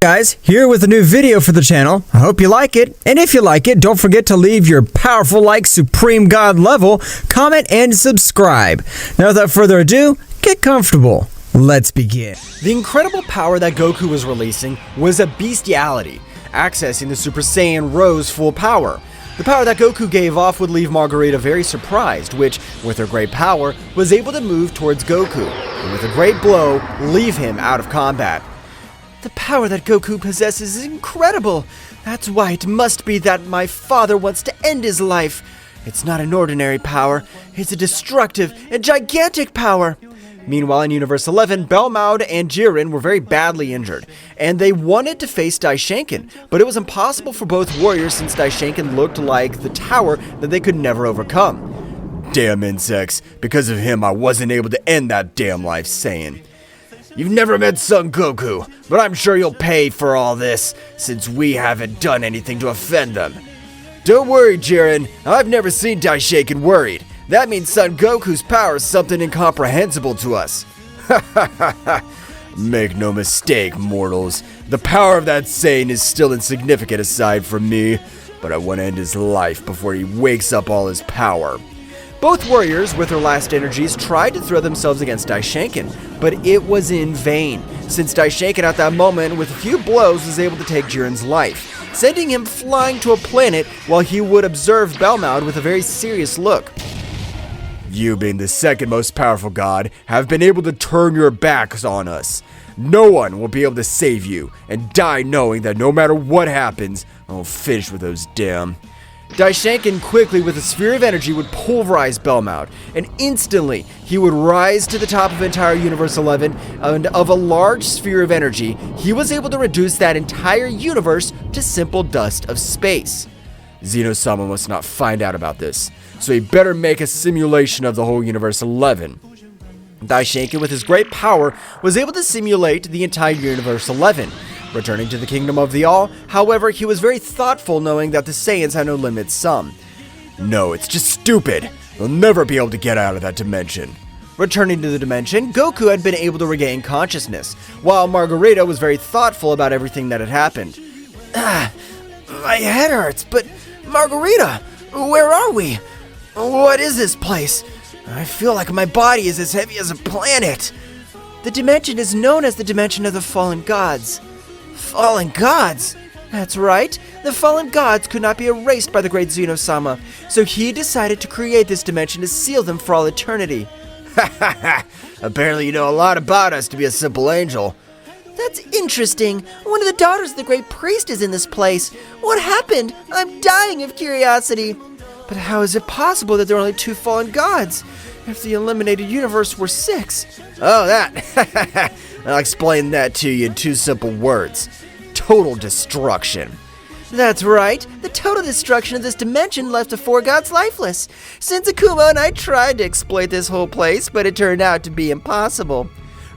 Guys, here with a new video for the channel. I hope you like it, and if you like it, don't forget to leave your powerful like Supreme God level, comment, and subscribe. Now without further ado, get comfortable. Let's begin. The incredible power that Goku was releasing was a bestiality, accessing the Super Saiyan Rose full power. The power that Goku gave off would leave Margarita very surprised, which, with her great power, was able to move towards Goku, and with a great blow, leave him out of combat. The power that Goku possesses is incredible. That's why it must be that my father wants to end his life. It's not an ordinary power. It's a destructive and gigantic power. Meanwhile, in Universe 11, Belmod and Jiren were very badly injured, and they wanted to face Daishinkan, but it was impossible for both warriors since Daishinkan looked like the tower that they could never overcome. Damn insects. Because of him, I wasn't able to end that damn life, Saiyan. You've never met Son Goku, but I'm sure you'll pay for all this, since we haven't done anything to offend them. Don't worry, Jiren. I've never seen Daishinkan worried. That means Son Goku's power is something incomprehensible to us. Make no mistake, mortals. The power of that Saiyan is still insignificant aside from me, but I want to end his life before he wakes up all his power. Both warriors, with their last energies, tried to throw themselves against Daishinkan, but it was in vain, since Daishinkan at that moment, with a few blows, was able to take Jiren's life, sending him flying to a planet while he would observe Belmod with a very serious look. You, being the second most powerful god, have been able to turn your backs on us. No one will be able to save you, and die knowing that no matter what happens, I'll finish with those damn... Daishinkan quickly, with a sphere of energy, would pulverize Belmod, and instantly he would rise to the top of entire Universe 11, and of a large sphere of energy, he was able to reduce that entire universe to simple dust of space. Zeno-sama must not find out about this, so he better make a simulation of the whole Universe 11. Daishinkan, with his great power, was able to simulate the entire Universe 11. Returning to the Kingdom of the All, however, he was very thoughtful, knowing that the Saiyans had no limit sum. No, it's just stupid. They'll never be able to get out of that dimension. Returning to the dimension, Goku had been able to regain consciousness, while Margarita was very thoughtful about everything that had happened. My head hurts, but Margarita, where are we? What is this place? I feel like my body is as heavy as a planet. The dimension is known as the Dimension of the Fallen Gods. Fallen Gods? That's right. The Fallen Gods could not be erased by the great Zeno-sama, so he decided to create this dimension to seal them for all eternity. Ha ha ha! Apparently you know a lot about us to be a simple angel. That's interesting. One of the daughters of the great priest is in this place. What happened? I'm dying of curiosity. But how is it possible that there are only 2 fallen gods? If the eliminated universe were 6. Oh, that. I'll explain that to you in 2 simple words. Total destruction. That's right. The total destruction of this dimension left the 4 gods lifeless. Since Akumo and I tried to exploit this whole place, but it turned out to be impossible.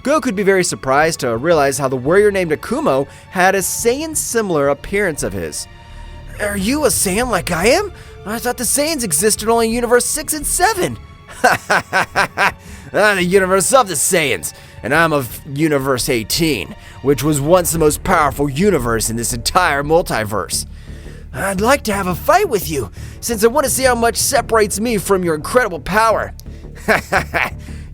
Goku would be very surprised to realize how the warrior named Akumo had a Saiyan similar appearance of his. Are you a Saiyan like I am? I thought the Saiyans existed only in Universe 6 and 7. I'm the universe of the Saiyans, and I'm of Universe 18, which was once the most powerful universe in this entire multiverse. I'd like to have a fight with you, since I want to see how much separates me from your incredible power.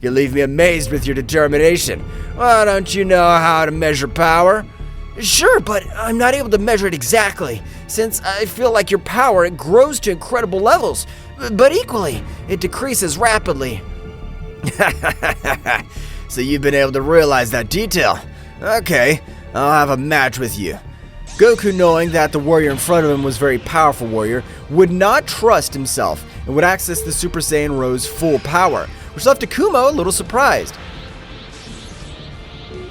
You leave me amazed with your determination. Why don't you know how to measure power? Sure, but I'm not able to measure it exactly, since I feel like your power, it grows to incredible levels, but equally, it decreases rapidly. So you've been able to realize that detail. Okay, I'll have a match with you. Goku, knowing that the warrior in front of him was a very powerful warrior, would not trust himself and would access the Super Saiyan Rose full power, which left Akumo a little surprised.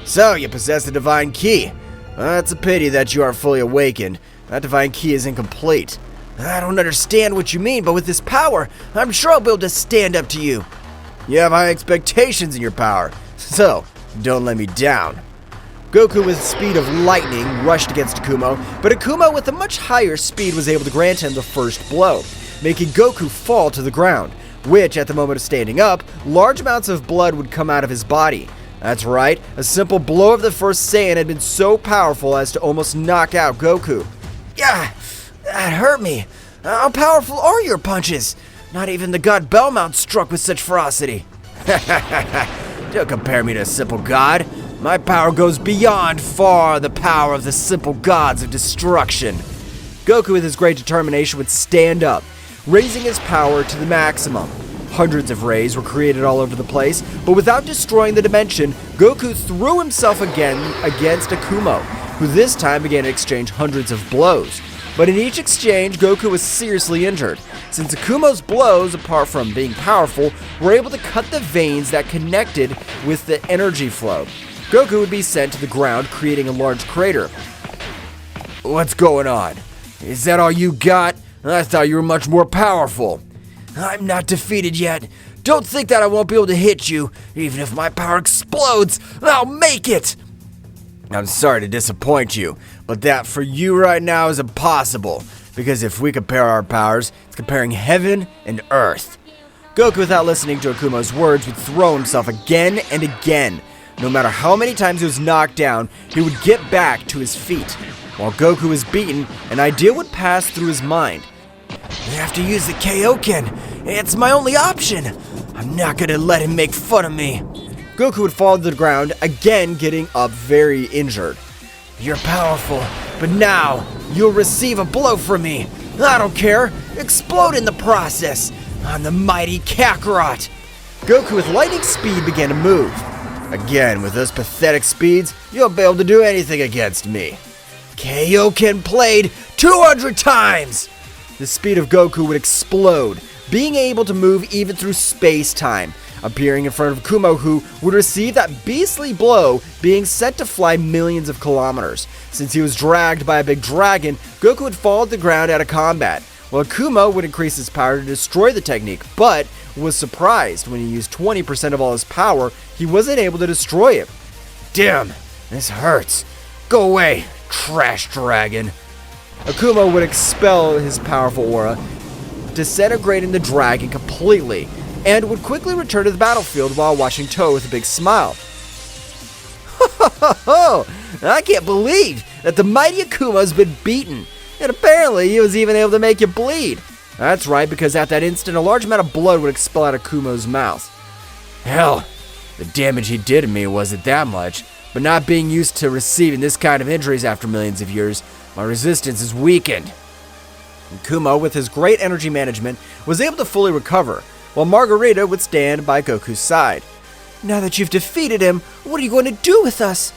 So, you possess the divine key. It's a pity that you aren't fully awakened. That divine key is incomplete. I don't understand what you mean, but with this power, I'm sure I'll be able to stand up to you. You have high expectations in your power, so don't let me down. Goku with the speed of lightning rushed against Akumo, but Akumo with a much higher speed was able to grant him the first blow, making Goku fall to the ground, which at the moment of standing up, large amounts of blood would come out of his body. That's right, a simple blow of the first Saiyan had been so powerful as to almost knock out Goku. Yeah, that hurt me. How powerful are your punches? Not even the god Belmont struck with such ferocity. Don't compare me to a simple god. My power goes beyond far the power of the simple gods of destruction. Goku with his great determination would stand up, raising his power to the maximum. Hundreds of rays were created all over the place, but without destroying the dimension, Goku threw himself again against Akumo, who this time began to exchange hundreds of blows. But in each exchange, Goku was seriously injured, since Akumo's blows, apart from being powerful, were able to cut the veins that connected with the energy flow. Goku would be sent to the ground, creating a large crater. What's going on? Is that all you got? I thought you were much more powerful. I'm not defeated yet. Don't think that I won't be able to hit you. Even if my power explodes, I'll make it! I'm sorry to disappoint you, but that for you right now is impossible, because if we compare our powers, it's comparing heaven and earth. Goku, without listening to Akumo's words, would throw himself again and again. No matter how many times he was knocked down, he would get back to his feet. While Goku was beaten, an idea would pass through his mind. I have to use the Kooen. It's my only option. I'm not gonna let him make fun of me. Goku would fall to the ground, again getting up very injured. You're powerful, but now you'll receive a blow from me. I don't care. Explode in the process. I'm the mighty Kakarot. Goku with lightning speed began to move. Again, with those pathetic speeds, you'll be able to do anything against me. Kooen played 200 times! The speed of Goku would explode, being able to move even through space-time, appearing in front of Akumo, who would receive that beastly blow, being sent to fly millions of kilometers. Since he was dragged by a big dragon, Goku would fall to the ground out of combat, while Akumo would increase his power to destroy the technique, but was surprised when he used 20% of all his power, he wasn't able to destroy it. Damn, this hurts. Go away, trash dragon. Akumo would expel his powerful aura, disintegrating the dragon completely, and would quickly return to the battlefield while watching Toh with a big smile. Ho! I can't believe that the mighty Akumo's been beaten, and apparently he was even able to make you bleed. That's right, because at that instant, a large amount of blood would expel out of Akumo's mouth. Hell, the damage he did to me wasn't that much, but not being used to receiving this kind of injuries after millions of years, my resistance is weakened. Akumo, with his great energy management, was able to fully recover, while Margarita would stand by Goku's side. Now that you've defeated him, what are you going to do with us?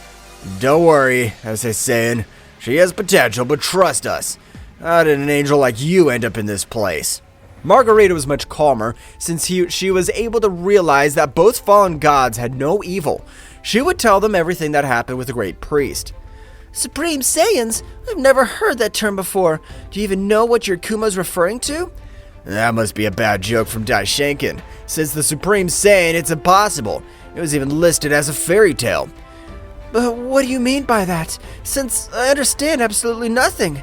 Don't worry, as I say, she has potential, but trust us. How did an angel like you end up in this place? Margarita was much calmer, since she was able to realize that both fallen gods had no evil. She would tell them everything that happened with the great priest. Supreme Saiyans? I've never heard that term before. Do you even know what your Akumo's referring to? That must be a bad joke from Daishinkan. Since the Supreme Saiyan, it's impossible. It was even listed as a fairy tale. But what do you mean by that? Since I understand absolutely nothing.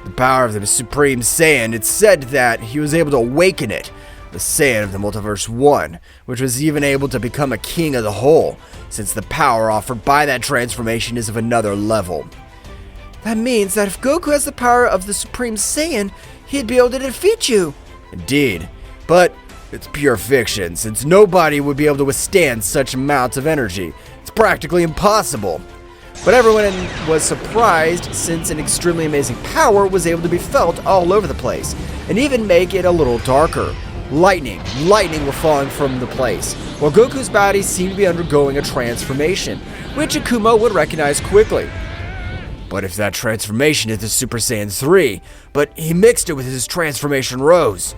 The power of the Supreme Saiyan, it's said that he was able to awaken it. The Saiyan of the Multiverse 1, which was even able to become a king of the whole, since the power offered by that transformation is of another level. That means that if Goku has the power of the Supreme Saiyan, he'd be able to defeat you. Indeed, but it's pure fiction, since nobody would be able to withstand such amounts of energy. It's practically impossible. But everyone was surprised, since an extremely amazing power was able to be felt all over the place, and even make it a little darker. Lightning were falling from the place, while Goku's body seemed to be undergoing a transformation, which Akumo would recognize quickly. But if that transformation is the Super Saiyan 3, but he mixed it with his transformation rose.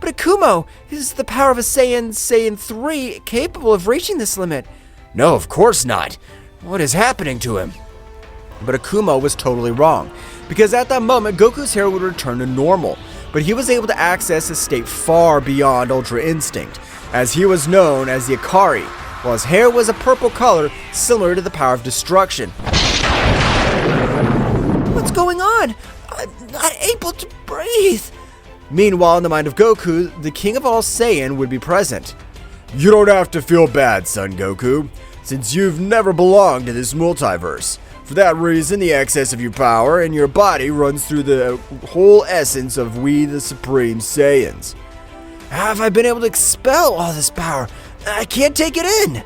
But Akumo, is the power of a Saiyan 3 capable of reaching this limit? No, of course not. What is happening to him? But Akumo was totally wrong, because at that moment, Goku's hair would return to normal, but he was able to access a state far beyond Ultra Instinct, as he was known as the Ikari, while his hair was a purple color similar to the power of destruction. What's going on? I'm not able to breathe. Meanwhile, in the mind of Goku, the King of all Saiyan would be present. You don't have to feel bad, son Goku, since you've never belonged to this multiverse. For that reason, the excess of your power in your body runs through the whole essence of we, the Supreme Saiyans. How have I been able to expel all this power? I can't take it in.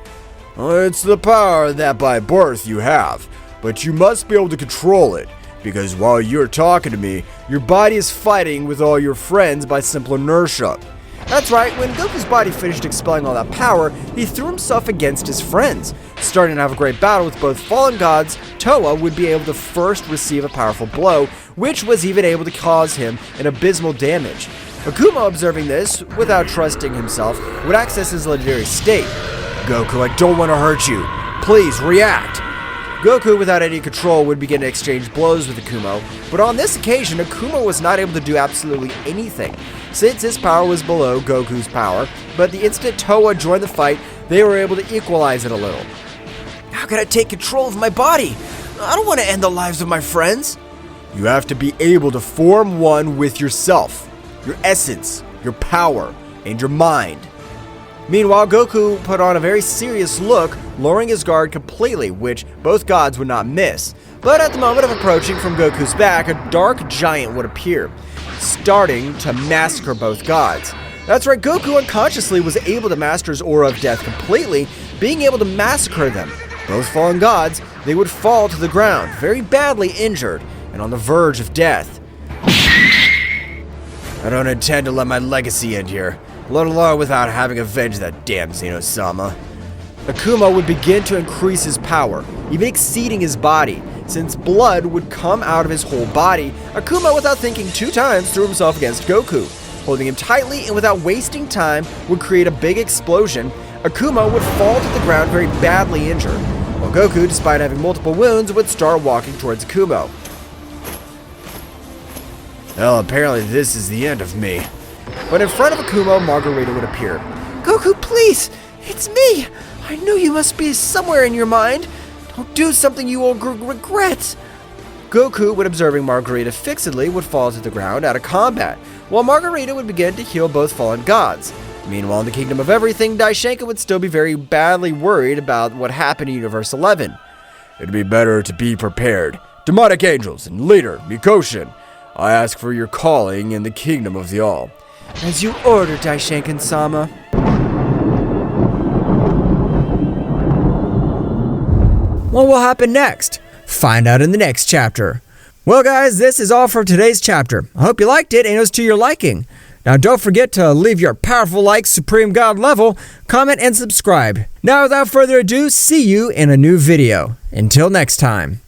Well, it's the power that by birth you have, but you must be able to control it, because while you're talking to me, your body is fighting with all your friends by simple inertia. That's right, when Goku's body finished expelling all that power, he threw himself against his friends. Starting to have a great battle with both fallen gods, Towa would be able to first receive a powerful blow, which was even able to cause him an abysmal damage. Akumo, observing this, without trusting himself, would access his legendary state. Goku, I don't want to hurt you. Please, react. Goku, without any control, would begin to exchange blows with Akumo, but on this occasion, Akumo was not able to do absolutely anything, since his power was below Goku's power, but the instant Towa joined the fight, they were able to equalize it a little. How can I take control of my body? I don't want to end the lives of my friends. You have to be able to form one with yourself, your essence, your power, and your mind. Meanwhile, Goku put on a very serious look, lowering his guard completely, which both gods would not miss. But at the moment of approaching from Goku's back, a dark giant would appear, starting to massacre both gods. That's right, Goku unconsciously was able to master his aura of death completely, being able to massacre them. Both fallen gods, they would fall to the ground, very badly injured, and on the verge of death. I don't intend to let my legacy end here, let alone without having avenged that damn Zeno-sama. Akumo would begin to increase his power, even exceeding his body. Since blood would come out of his whole body, Akumo, without thinking 2 times, threw himself against Goku. Holding him tightly and without wasting time, would create a big explosion. Akumo would fall to the ground very badly injured, while Goku, despite having multiple wounds, would start walking towards Akumo. Well, apparently this is the end of me. But in front of Akumo, Marcarita would appear. Goku, please! It's me! I know you must be somewhere in your mind. Don't do something you will regret. Goku, when observing Marcarita fixedly, would fall to the ground out of combat, while Marcarita would begin to heal both fallen gods. Meanwhile, in the Kingdom of Everything, Daishinkan would still be very badly worried about what happened in Universe 11. It'd be better to be prepared. Demonic angels and leader, Mikoshin, I ask for your calling in the Kingdom of the All. As you order, Daishinkan-sama. What will happen next? Find out in the next chapter. Well guys, this is all for today's chapter. I hope you liked it and it was to your liking. Now don't forget to leave your powerful like Supreme God level, comment and subscribe. Now without further ado, see you in a new video. Until next time.